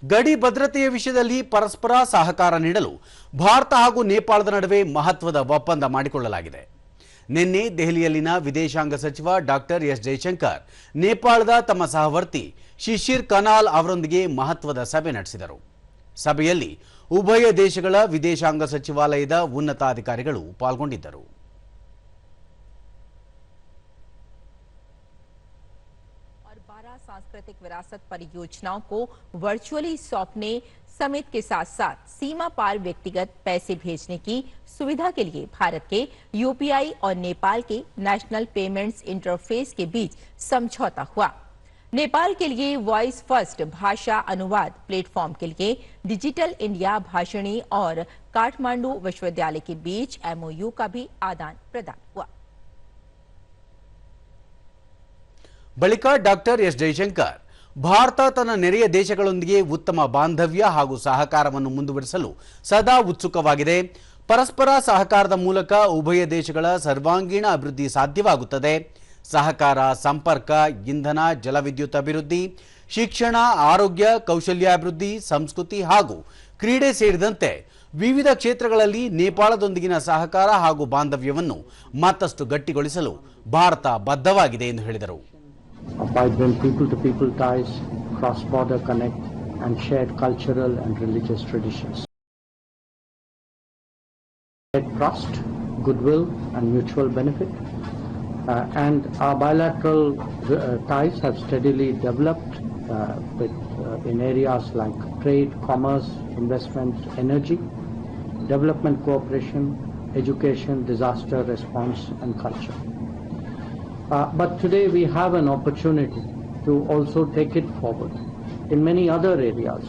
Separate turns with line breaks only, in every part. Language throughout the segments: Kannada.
ಗಡಿ ಭದ್ರತೆಯ ವಿಷಯದಲ್ಲಿ ಪರಸ್ಪರ ಸಹಕಾರ ನೀಡಲು ಭಾರತ ಹಾಗೂ ನೇಪಾಳದ ನಡುವೆ ಮಹತ್ವದ ಒಪ್ಪಂದ ಮಾಡಿಕೊಳ್ಳಲಾಗಿದೆ. ನಿನ್ನೆ ದೆಹಲಿಯಲ್ಲಿನ ವಿದೇಶಾಂಗ ಸಚಿವ ಡಾಕ್ಟರ್ ಎಸ್ ಜಯಶಂಕರ್ ನೇಪಾಳದ ತಮ್ಮ ಸಹವರ್ತಿ ಶಿಶಿರ್ ಕನಾಲ್ ಅವರೊಂದಿಗೆ ಮಹತ್ವದ ಸಭೆ ನಡೆಸಿದರು. ಸಭೆಯಲ್ಲಿ ಉಭಯ ದೇಶಗಳ ವಿದೇಶಾಂಗ ಸಚಿವಾಲಯದ ಉನ್ನತಾಧಿಕಾರಿಗಳು ಪಾಲ್ಗೊಂಡಿದ್ದರು.
सांस्कृतिक विरासत परियोजनाओं को वर्चुअली सौंपने समेत के साथ साथ सीमा पार व्यक्तिगत पैसे भेजने की सुविधा के लिए भारत के यूपीआई और नेपाल के नेशनल पेमेंट्स इंटरफेस के बीच समझौता हुआ. नेपाल के लिए वॉइस फर्स्ट भाषा अनुवाद प्लेटफॉर्म के लिए डिजिटल इंडिया भाषिणी और काठमांडू विश्वविद्यालय के बीच एमओयू का भी आदान प्रदान हुआ.
ಬಳಿಕ ಡಾಕ್ಟರ್ ಎಸ್ ಜಯಶಂಕರ್ ಭಾರತ ತನ್ನ ನೆರೆಯ ದೇಶಗಳೊಂದಿಗೆ ಉತ್ತಮ ಬಾಂಧವ್ಯ ಹಾಗೂ ಸಹಕಾರವನ್ನು ಮುಂದುವರಿಸಲು ಸದಾ ಉತ್ಸುಕವಾಗಿದೆ. ಪರಸ್ಪರ ಸಹಕಾರದ ಮೂಲಕ ಉಭಯ ದೇಶಗಳ ಸರ್ವಾಂಗೀಣ ಅಭಿವೃದ್ಧಿ ಸಾಧ್ಯವಾಗುತ್ತದೆ. ಸಹಕಾರ, ಸಂಪರ್ಕ, ಇಂಧನ, ಜಲವಿದ್ಯುತ್ ಅಭಿವೃದ್ಧಿ, ಶಿಕ್ಷಣ, ಆರೋಗ್ಯ, ಕೌಶಲ್ಯಾಭಿವೃದ್ಧಿ, ಸಂಸ್ಕೃತಿ ಹಾಗೂ ಕ್ರೀಡೆ ಸೇರಿದಂತೆ ವಿವಿಧ ಕ್ಷೇತ್ರಗಳಲ್ಲಿ ನೇಪಾಳದೊಂದಿಗಿನ ಸಹಕಾರ ಹಾಗೂ ಬಾಂಧವ್ಯವನ್ನು ಮತ್ತಷ್ಟು ಗಟ್ಟಿಗೊಳಿಸಲು ಭಾರತ ಬದ್ಧವಾಗಿದೆ ಎಂದು ಹೇಳಿದರು.
Vibrant people-to-people ties, cross-border connect, and shared cultural and religious traditions. Shared trust, goodwill, and mutual benefit. And our bilateral ties have steadily developed in areas like trade, commerce, investment, energy, development cooperation, education, disaster response, and culture. But today we have an opportunity to also take it forward in many other areas,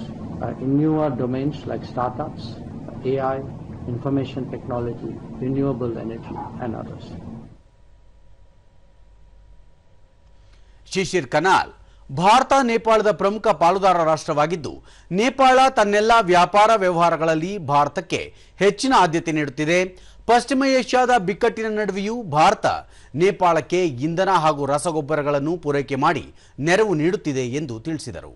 in newer domains like startups, AI, information technology, renewable energy, and others.
Shishir ಕನಾಲ್ Bharat ನೇಪಾಳದ ಪ್ರಮುಖ ಪಾಲುದಾರ ರಾಷ್ಟ್ರವಾಗಿದ್ದು, ನೇಪಾಳ ತನ್ನೆಲ್ಲ ವ್ಯಾಪಾರ ವ್ಯವಹಾರಗಳಲ್ಲಿ ಭಾರತಕ್ಕೆ ಹೆಚ್ಚಿನ ಆದ್ಯತೆ ನೀಡುತ್ತಿದೆ. ಪಶ್ಚಿಮ ಏಷ್ಯಾದ ಬಿಕ್ಕಟ್ಟಿನ ನಡುವೆಯೂ ಭಾರತ ನೇಪಾಳಕ್ಕೆ ಇಂಧನ ಹಾಗೂ ರಸಗೊಬ್ಬರಗಳನ್ನು ಪೂರೈಕೆ ಮಾಡಿ ನೆರವು ನೀಡುತ್ತಿದೆ ಎಂದು ತಿಳಿಸಿದರು.